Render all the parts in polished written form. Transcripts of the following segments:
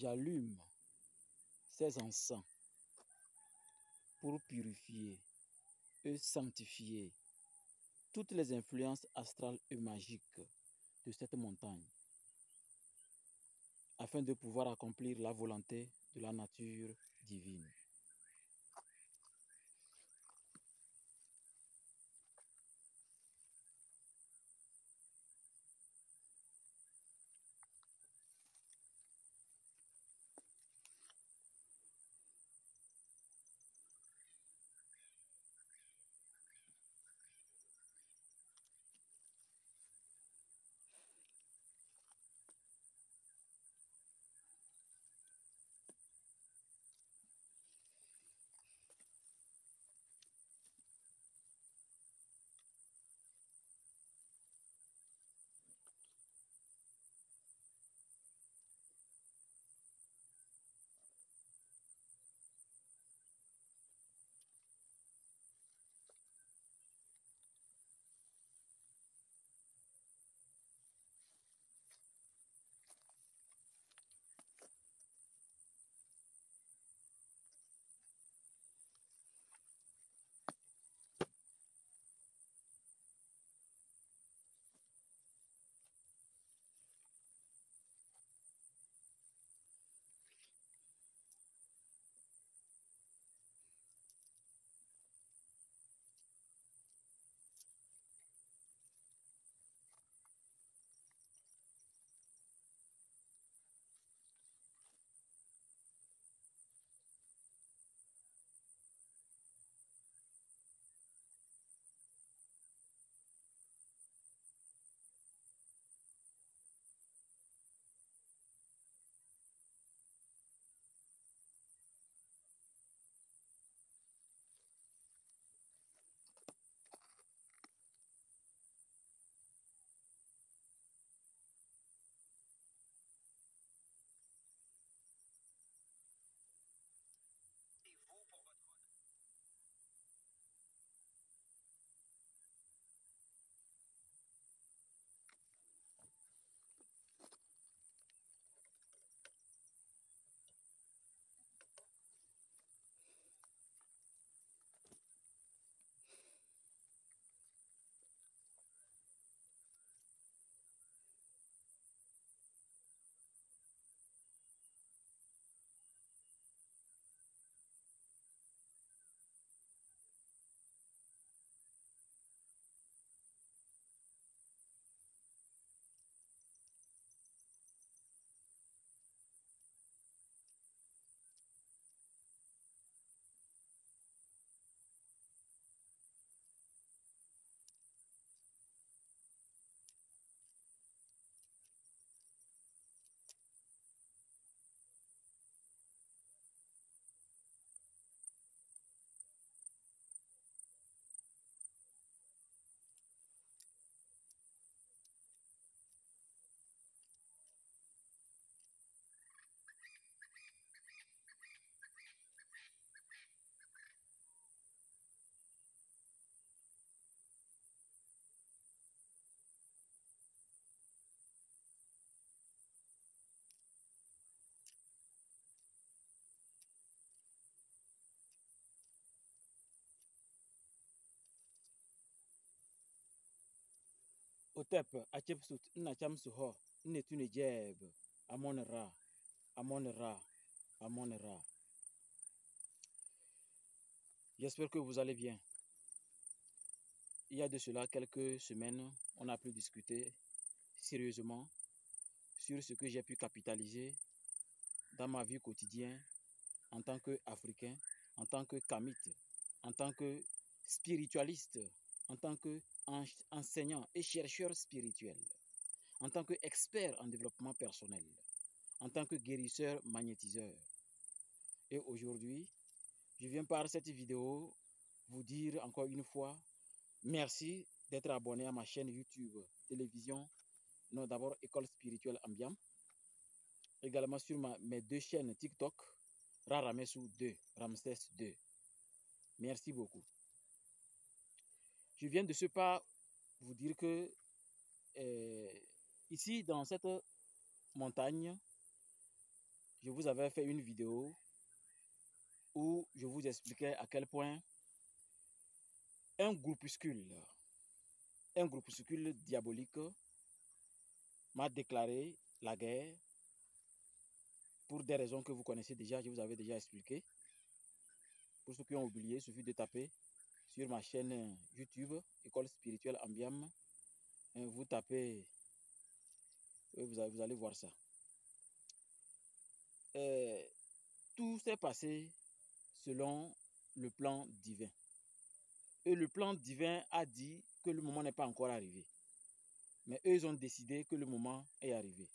j'allume ces encens pour purifier et sanctifier toutes les influences astrales et magiques de cette montagne, afin de pouvoir accomplir la volonté de la nature divine. Otep, Achepsut, Nachamsuho, Netunejeb, Amon Ra, Amon Ra, Amon Ra. J'espère que vous allez bien. Il y a de cela quelques semaines, on a pu discuter sérieusement sur ce que j'ai pu capitaliser dans ma vie quotidienne en tant qu'Africain, en tant que Kamite, en tant que spiritualiste, en tant qu'enseignant et chercheur spirituel, en tant qu'expert en développement personnel, en tant que guérisseur magnétiseur. Et aujourd'hui, je viens par cette vidéo vous dire encore une fois merci d'être abonné à ma chaîne YouTube, télévision, non d'abord École Spirituelle Ambiam, également sur mes deux chaînes TikTok, Raramesou 2, Ramsès 2. Merci beaucoup. Je viens de ce pas vous dire que ici, dans cette montagne, je vous avais fait une vidéo où je vous expliquais à quel point un groupuscule diabolique m'a déclaré la guerre pour des raisons que vous connaissez déjà, je vous avais déjà expliqué. Pour ceux qui ont oublié, il suffit de taper sur ma chaîne YouTube, École Spirituelle Ambiam. Vous tapez, vous allez voir ça. Tout s'est passé selon le plan divin. Et le plan divin a dit que le moment n'est pas encore arrivé. Mais eux, ils ont décidé que le moment est arrivé.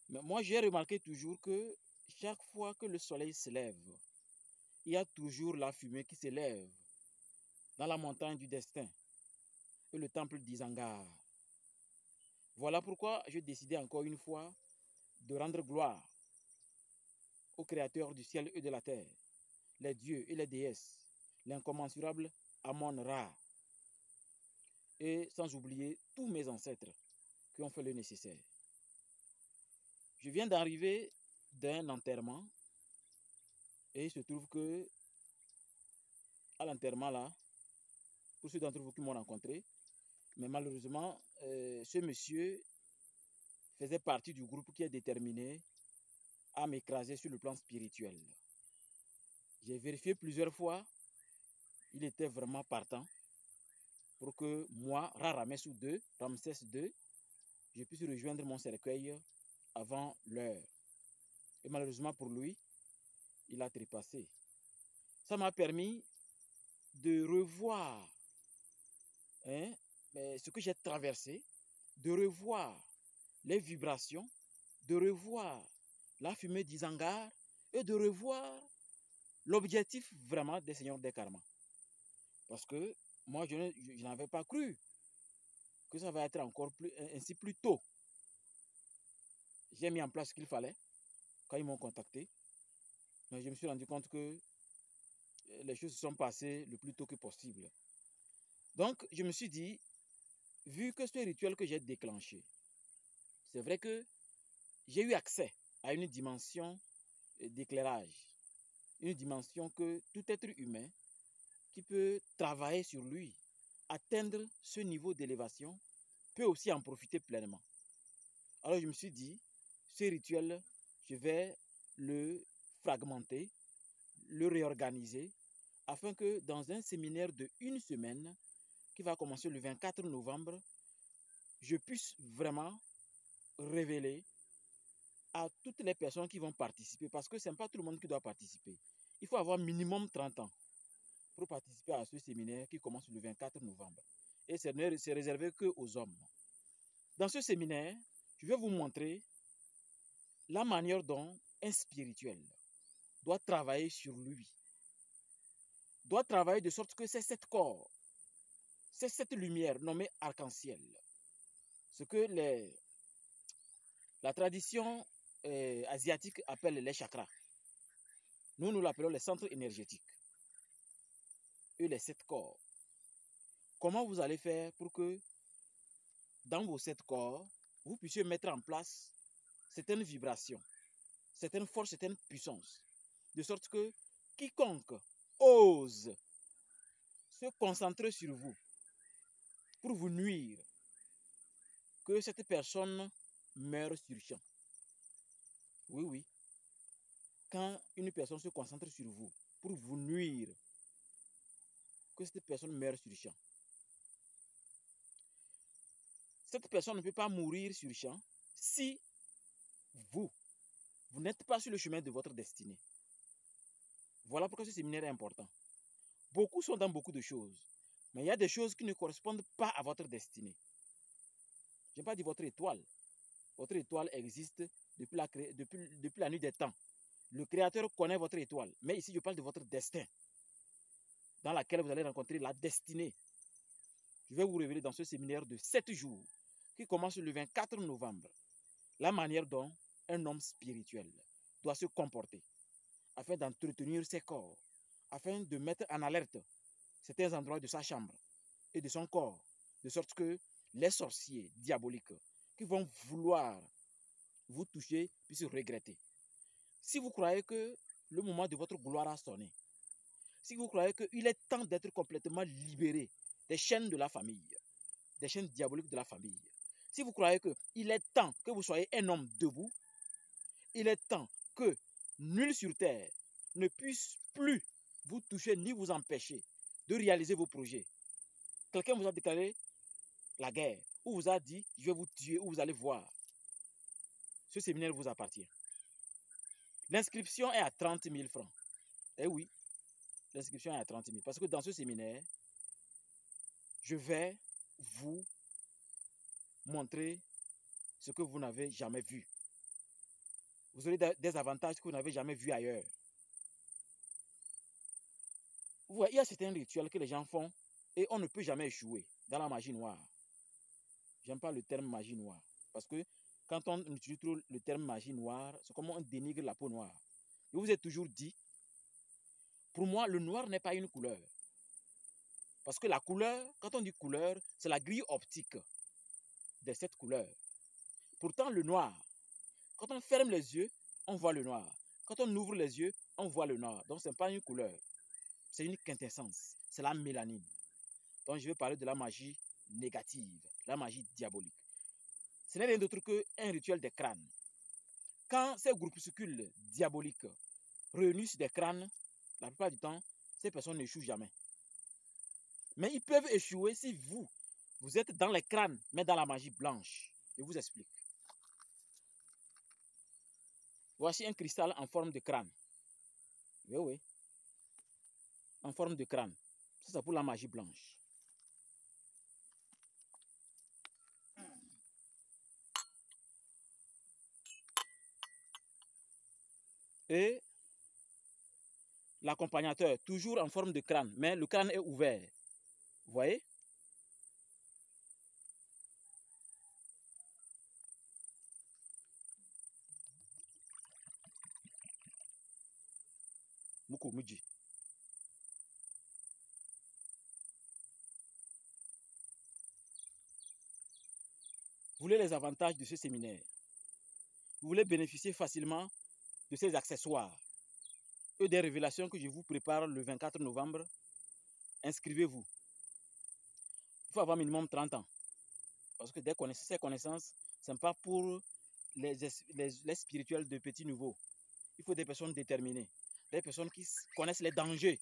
Mais moi, j'ai remarqué toujours que chaque fois que le soleil se lève, il y a toujours la fumée qui s'élève dans la montagne du destin et le temple d'Isengard. Voilà pourquoi j'ai décidé encore une fois de rendre gloire au Créateur du ciel et de la terre, les dieux et les déesses, l'incommensurable Amon-Ra, et sans oublier tous mes ancêtres qui ont fait le nécessaire. Je viens d'arriver d'un enterrement et il se trouve que à l'enterrement là, pour ceux d'entre vous qui m'ont rencontré, mais malheureusement, ce monsieur faisait partie du groupe qui est déterminé à m'écraser sur le plan spirituel. J'ai vérifié plusieurs fois, il était vraiment partant pour que moi, Ramsès II, je puisse rejoindre mon cercueil avant l'heure. Et malheureusement pour lui, il a trépassé. Ça m'a permis de revoir ce que j'ai traversé, de revoir les vibrations, de revoir la fumée d'Isengard et de revoir l'objectif vraiment des seigneurs des karmas. Parce que moi, je n'avais pas cru que ça va être encore ainsi plus tôt. J'ai mis en place ce qu'il fallait quand ils m'ont contacté. Mais je me suis rendu compte que les choses se sont passées le plus tôt que possible. Donc, je me suis dit, vu que ce rituel que j'ai déclenché, c'est vrai que j'ai eu accès à une dimension d'éclairage, une dimension que tout être humain qui peut travailler sur lui, atteindre ce niveau d'élévation, peut aussi en profiter pleinement. Alors je me suis dit, ce rituel, je vais le fragmenter, le réorganiser, afin que dans un séminaire de 1 semaine, qui va commencer le 24 novembre, je puisse vraiment révéler à toutes les personnes qui vont participer, parce que ce n'est pas tout le monde qui doit participer. Il faut avoir minimum 30 ans pour participer à ce séminaire qui commence le 24 novembre. Et c'est réservé qu'aux hommes. Dans ce séminaire, je vais vous montrer la manière dont un spirituel doit travailler sur lui. Doit travailler de sorte que c'est cet corps, c'est cette lumière nommée arc-en-ciel. Ce que la tradition asiatique appelle les chakras. Nous l'appelons les centres énergétiques. Et les 7 corps. Comment vous allez faire pour que dans vos 7 corps, vous puissiez mettre en place certaines vibrations, certaines forces, certaines puissances, de sorte que quiconque ose se concentrer sur vous pour vous nuire, que cette personne meure sur champ. Oui, oui. Quand une personne se concentre sur vous pour vous nuire, que cette personne meure sur champ. Cette personne ne peut pas mourir sur champ si vous n'êtes pas sur le chemin de votre destinée. Voilà pourquoi ce séminaire est important. Beaucoup sont dans beaucoup de choses, mais il y a des choses qui ne correspondent pas à votre destinée. Je n'ai pas dit votre étoile. Votre étoile existe depuis la nuit des temps. Le Créateur connaît votre étoile. Mais ici, je parle de votre destin, dans laquelle vous allez rencontrer la destinée. Je vais vous révéler dans ce séminaire de 7 jours, qui commence le 24 novembre, la manière dont un homme spirituel doit se comporter, afin d'entretenir ses corps, afin de mettre en alerte certains endroits de sa chambre et de son corps, de sorte que les sorciers diaboliques qui vont vouloir vous toucher puissent regretter. Si vous croyez que le moment de votre gloire a sonné, si vous croyez qu'il est temps d'être complètement libéré des chaînes de la famille, des chaînes diaboliques de la famille, si vous croyez qu'il est temps que vous soyez un homme debout, il est temps que nul sur terre ne puisse plus vous toucher ni vous empêcher de réaliser vos projets. Quelqu'un vous a déclaré la guerre, ou vous a dit je vais vous tuer, ou vous allez voir. Ce séminaire vous appartient. L'inscription est à 30 000 francs. Eh oui, l'inscription est à 30 000. Parce que dans ce séminaire, je vais vous montrer ce que vous n'avez jamais vu. Vous aurez des avantages que vous n'avez jamais vus ailleurs. Vous voyez, il y a certains rituels que les gens font et on ne peut jamais échouer dans la magie noire. J'aime pas le terme magie noire. Parce que quand on utilise trop le terme magie noire, c'est comme on dénigre la peau noire. Je vous ai toujours dit, pour moi, le noir n'est pas une couleur. Parce que la couleur, quand on dit couleur, c'est la grille optique de cette couleur. Pourtant, le noir, quand on ferme les yeux, on voit le noir. Quand on ouvre les yeux, on voit le noir. Donc, ce n'est pas une couleur. C'est une quintessence. C'est la mélanine. Donc, je vais parler de la magie négative, la magie diabolique. Ce n'est rien d'autre qu'un rituel des crânes. Quand ces groupuscules diaboliques réunissent des crânes, la plupart du temps, ces personnes n'échouent jamais. Mais ils peuvent échouer si vous êtes dans les crânes, mais dans la magie blanche. Je vous explique. Voici un cristal en forme de crâne. Oui, oui. En forme de crâne. Ça, c'est pour la magie blanche. Et l'accompagnateur, toujours en forme de crâne, mais le crâne est ouvert. Vous voyez? Muko Muji. Vous voulez les avantages de ce séminaire? Vous voulez bénéficier facilement de ces accessoires et des révélations que je vous prépare le 24 novembre? Inscrivez-vous. Il faut avoir minimum 30 ans. Parce que ces connaissances, ce n'est pas pour les spirituels de petits niveaux. Il faut des personnes déterminées, des personnes qui connaissent les dangers,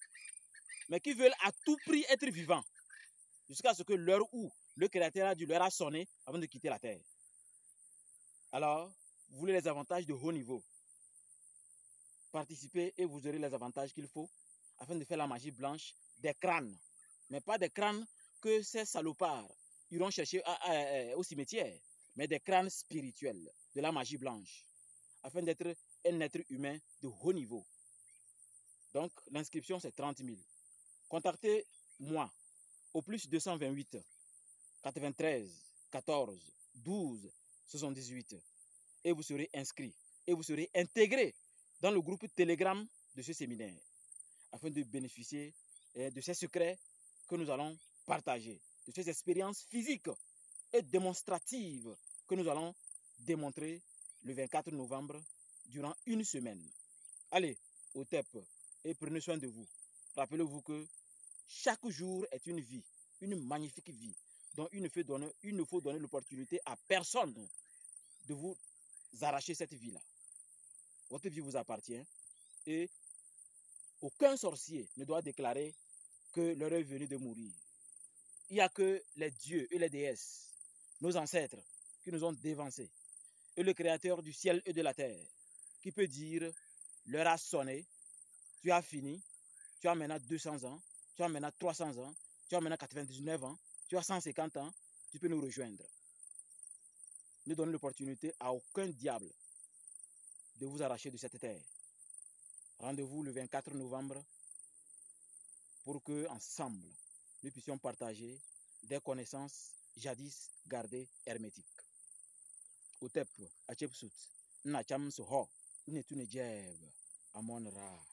mais qui veulent à tout prix être vivants, jusqu'à ce que l'heure où le Créateur leur a sonné avant de quitter la terre. Alors, vous voulez les avantages de haut niveau. Participez et vous aurez les avantages qu'il faut afin de faire la magie blanche des crânes. Mais pas des crânes que ces salopards iront chercher au cimetière, mais des crânes spirituels de la magie blanche, afin d'être un être humain de haut niveau. Donc, l'inscription, c'est 30 000. Contactez-moi au plus 228 93 14 12 78 et vous serez inscrit et vous serez intégré dans le groupe Telegram de ce séminaire afin de bénéficier de ces secrets que nous allons partager, de ces expériences physiques et démonstratives que nous allons démontrer le 24 novembre durant une semaine. Allez, au TEP et prenez soin de vous. Rappelez-vous que chaque jour est une vie, une magnifique vie, dont il ne faut donner l'opportunité à personne de vous arracher cette vie-là. Votre vie vous appartient et aucun sorcier ne doit déclarer que l'heure est venue de mourir. Il n'y a que les dieux et les déesses, nos ancêtres, qui nous ont dévancés, et le Créateur du ciel et de la terre, qui peut dire, l'heure a sonné, tu as fini, tu as maintenant 200 ans, tu as maintenant 300 ans, tu as maintenant 99 ans, tu as 150 ans, tu peux nous rejoindre. Ne donnez l'opportunité à aucun diable de vous arracher de cette terre. Rendez-vous le 24 novembre pour que, ensemble, nous puissions partager des connaissances jadis gardées hermétiques. Otep, Achepsut, Nacham Soho, Netune Jeb, Amon Ra.